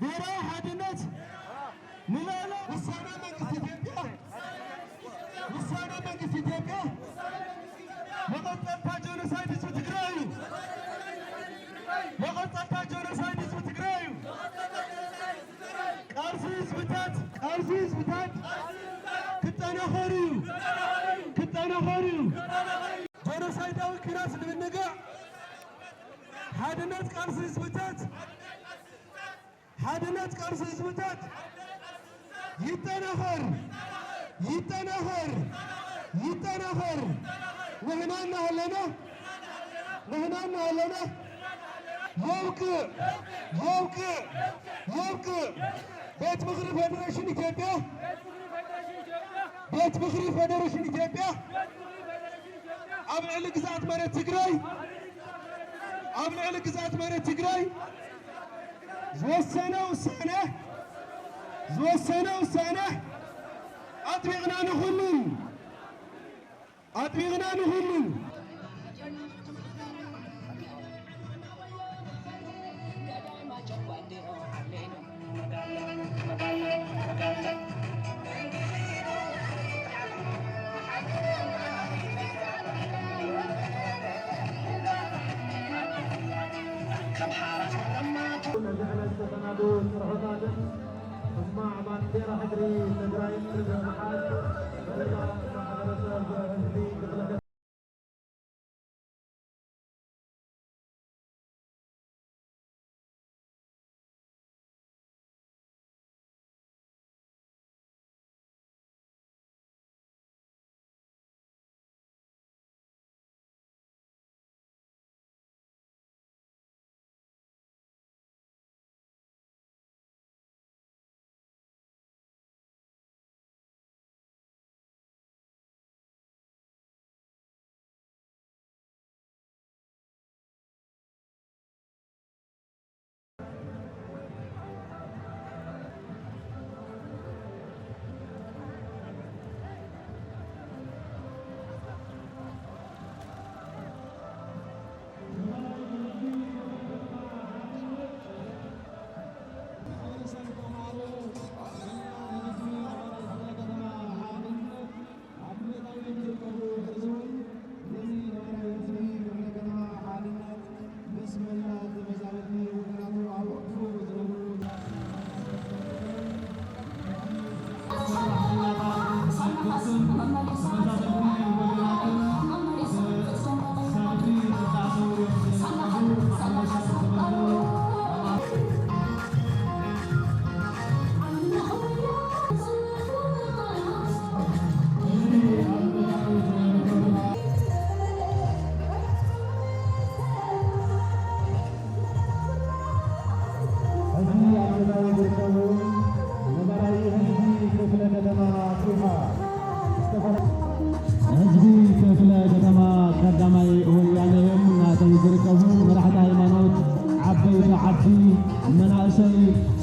ብሔራዊ ሓድነት ንላዕላ ውሳነ መንግስት ኢትዮጵያ መቐጠልታ ጆኖሳይድ ህዝቢ ትግራይ እዩ መቐጠልታ ጆኖሳይድ ህዝቢ ትግራይ እዩ ቃልሲ ህዝብታት ክጠናኸሩ እዩ ጆኖሳይዳዊ ኪራስ ንምንጋዕ ሓድነት ቃልሲ ህዝብታት ይጠናኸር ንሕናና ኣለና يوقع ቤት ምክሪ ፌደሬሽን ኢትዮጵያ ኣብ ልዕሊ ግዛኣት መሬት ትግራይ ዝወሰነ ውሳነ ኣጥቢቕና ንኹሉ اسمع بانديرة حجري تجري محل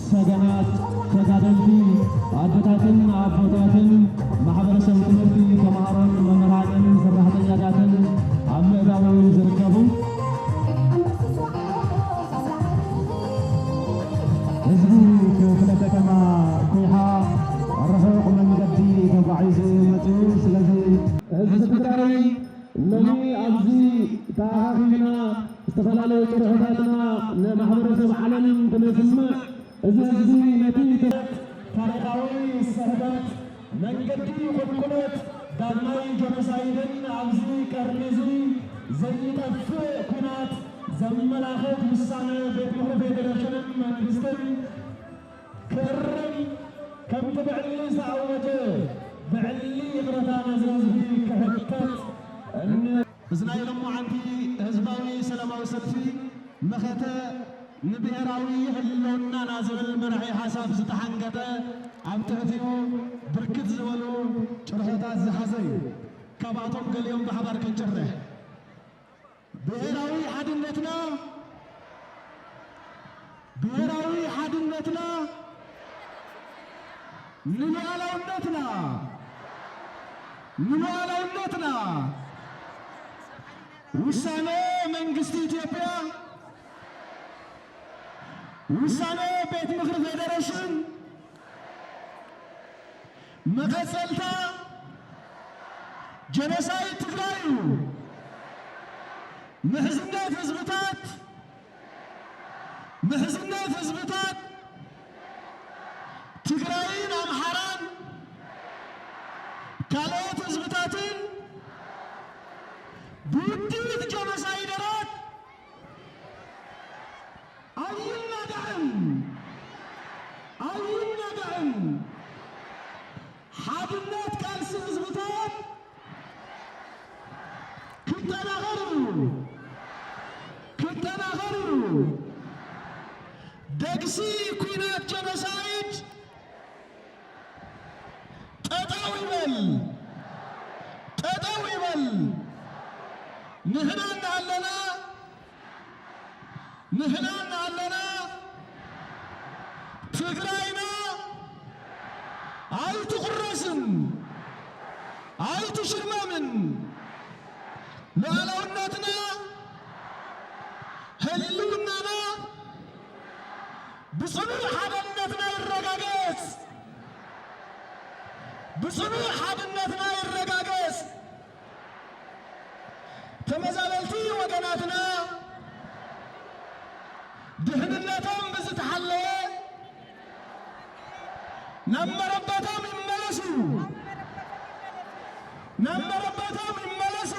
ሰገናት ተጋደልቲ አባታትን ማህበረሰብ ትምህርቲ ተማሃሮን መምህራንን ሰራሕተኛታትን ኣብ ምዕባዊ ዝርከቡ ህዝቢ ክፍለ ከተማ ኩይሓ ርሑቕ መንገዲ ተጓዒዙ መፅኡ ስለዚ ህዝቢ ትግራይ ነዚ ኣብዚ ተኣኻኺብና ዝተፈላለዩ ጭርሖታትና ንማሕበረሰብ ዓለምን ብነስምዕ እዚ ህዝቢ ነቲ ታሪኻዊ ስሕተት መንገዲ ቁልቁለት ዳግማይ ጆኖሳይድን ኣብዚ ቀርኒ እዚ ዘይጠፍእ ኩናት ዘመላኽት ውሳነ ቤት ምክሪ ፌደሬሽንን መንግስትን ክእርም ከምቲ ብዕሊ ዝተኣወጀ ብዕሊ ይቕረታ ነዚ ህዝቢ ክሕተት ብዝናይ ሎሙዓንቲ ህዝባዊ ሰላማዊ ሰልፊ መኸተ ንብሔራዊ ህልውናና ዝብል መርሒ ሓሳብ ዝተሓንገጠ ኣብ ትሕቲኡ ብርክት ዝበሉ ጭርሖታት ዝሓዘ እዩ። ካብኣቶም ገሊኦም ብሓባር ክንጭርሕ ብሔራዊ ሓድነትና ንሉዓላውነትና ውሳኔ መንግስት ኢትዮጵያ ውሳኔ ቤት ምክር ፌዴሬሽን መቀጸልታ ጀነሳይድ ትግራይ ምሕዝነት ህዝብታት ትግራይን አምሓራን ካልኦት ህዝብታትን ብውድት ጀነሳይደራት አይናጋዕም ሓድነት ቃልሲ ህዝብታት ክተናኸሩ ደግሲ ኩናት ጀኖሳይድ ጠጠው ይበል ንሕና ኣለና ትግራይና ኣይትቁረስን ኣይትሽርመምን ሉዓላውነትና ህልውናና ብጽኑዕ ሓድነትና ይረጋገጽ ተመዛበልቲ ወገናትና ድህንነቶም ብዝተሓለወ ናብ መረበቶም ይመለሱ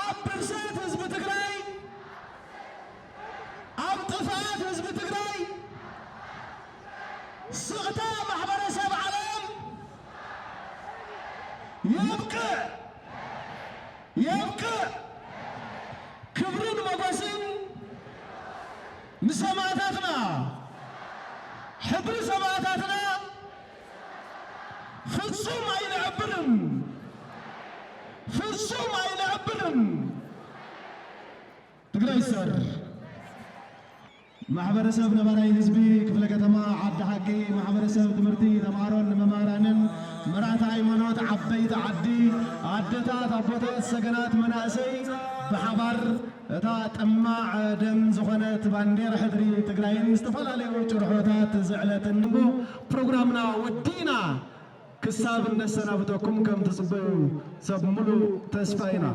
ኣብ ብርሰት ህዝቢ ትግራይ ኣብ ጥፋት ህዝቢ ትግራይ ስቕታ ማሕበረሰብ ዓለም የብቅዕ ክብርን ሞገስን ንሰማዕታትና ሕብሪ ሰማዕታትና ፍጹም አይነዕብንም ትግራይ ሰር ማሕበረሰብ ነባራይ ህዝቢ ክፍለ ከተማ ዓዲ ሓቂ ማሕበረሰብ ትምህርቲ ተምሃሮን መምህራንን መራሕቲ ሃይማኖት ዓበይቲ ዓዲ ኣዴታት ኣቦታት ሰገናት መናእሰይ ብሓባር እታ ጥማዕ ደም ዝኾነት ባንዴራ ሕድሪ ትግራይን ዝተፈላለዩ ጭርሖታት ዝዕለትን ፕሮግራምና ወዲና ክሳብ እነሰናብተኩም ከም ትጽበዩ ሰብ ሙሉእ ተስፋ ኢና።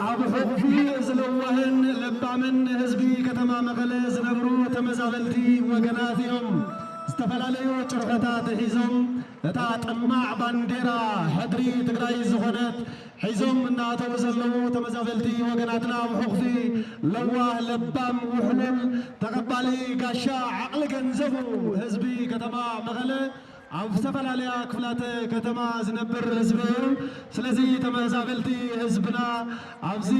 ኣብ ሕልፊ ዝለዋህን ለባምን ህዝቢ ከተማ መቐለ ዝነብሩ ተመዛበልቲ ወገናት እዮም። ዝተፈላለዩ ጭርሖታት ሒዞም እታ ጥማዕ ባንዴራ ሕድሪ ትግራይ ዝኾነት ሒዞም እናተው ዘለዉ ተመዛበልቲ ወገናትና ብሕቑፊ ለዋህ ለባም ውሕሉል ተቐባሊ ጋሻ ዓቕሊ ገንዘቡ ህዝቢ ከተማ መቐለ ኣብ ዝተፈላለያ ክፍላተ ከተማ ዝነብር ህዝቢ እዩ። ስለዚ ተመዛበልቲ ህዝብና ኣብዚ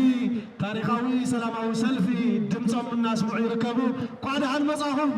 ታሪኻዊ ሰላማዊ ሰልፊ ድምፆም እናስምዑ ይርከቡ። ኳ ደሓን መጻኹም።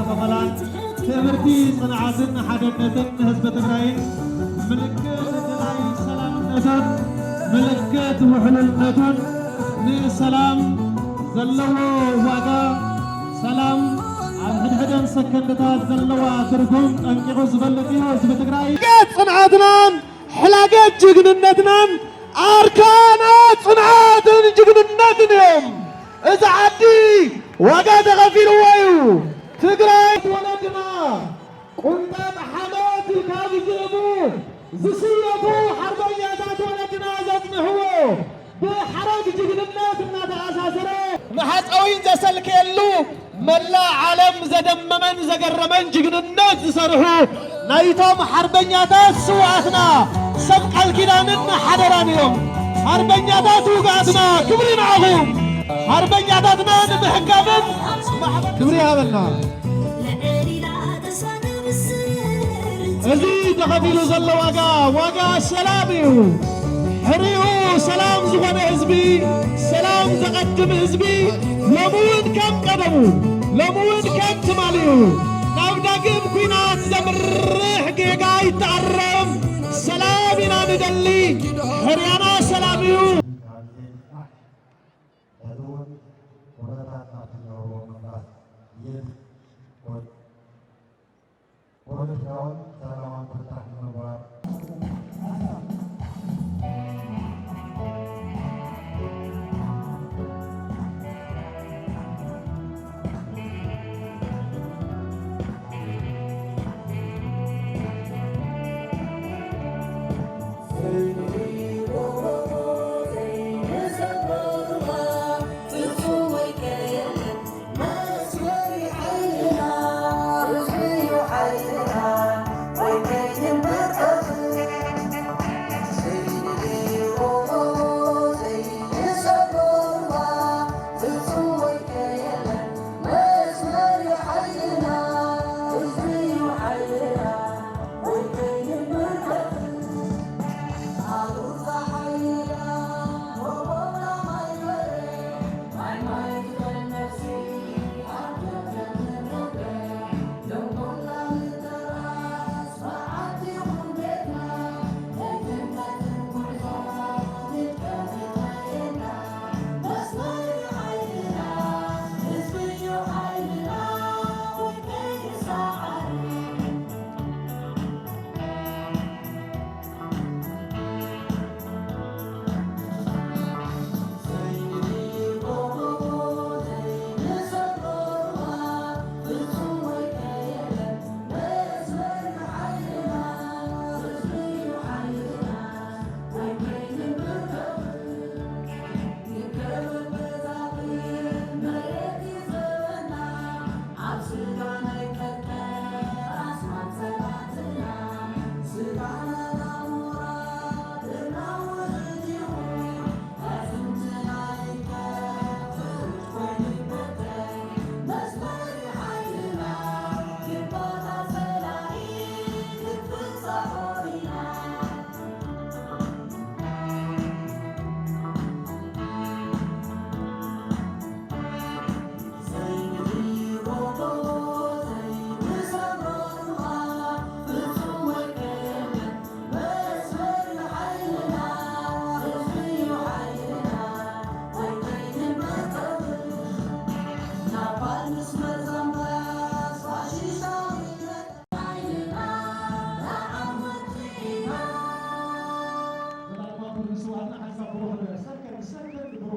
መኸላን ትምህርቲ ጽንዓትን ሓድነትን ህዝቢ ትግራይ ምልክት ናይ ሰላምነትን ምልክት ውሕልነትን ንሰላም ዘለዎ ዋጋ ሰላም ኣብ ሕድሕደን ሰከንድታት ዘለዋ ትርጉም ጠንቂቑ ዝፈልጥ እዩ ህዝቢ ትግራይ ጽንዓትናን ሕላገት ጅግንነትናን ኣርካና ጽንዓትን ጅግንነትን እዮም እዚ ዓዲ ዋጋ ተኸፊልዎ እዩ ትግራይ ወለድና ቁንጣጥ ሓመድ ካብ ዝእቡ ዝስለፉ ሓርበኛታት ወለድና ዘጽንሕዎ ብሓረግ ጅግንነት እናተኣሳሰረ ንሓፀዊን ዘሰልከየሉ መላእ ዓለም ዘደመመን ዘገረመን ጅግንነት ዝሰርሑ ናይቶም ሓርበኛታት ስዋኣትና ሰብ ቃል ኪዳንን ሓደራን እዮም ሓርበኛታት ውጋእትና ክብሪ ንዓኹም ሓርበኛታትና ንምሕጋብን ክብሪ ሃበልና እዚ ተኸፊሉ ዘሎ ዋጋ ሰላም እዩ ሕሪኡ ሰላም ዝኾነ ህዝቢ ሰላም ዘቐድም ህዝቢ ሎምውን ከም ቀደሙ ሎምውን ከም ትማልዩ ናብ ዳግም ኩናት ዘምርሕ ጌጋ ይተቐረብ ሰላም ኢና ንደሊ ሕርያና ሰላም እዩ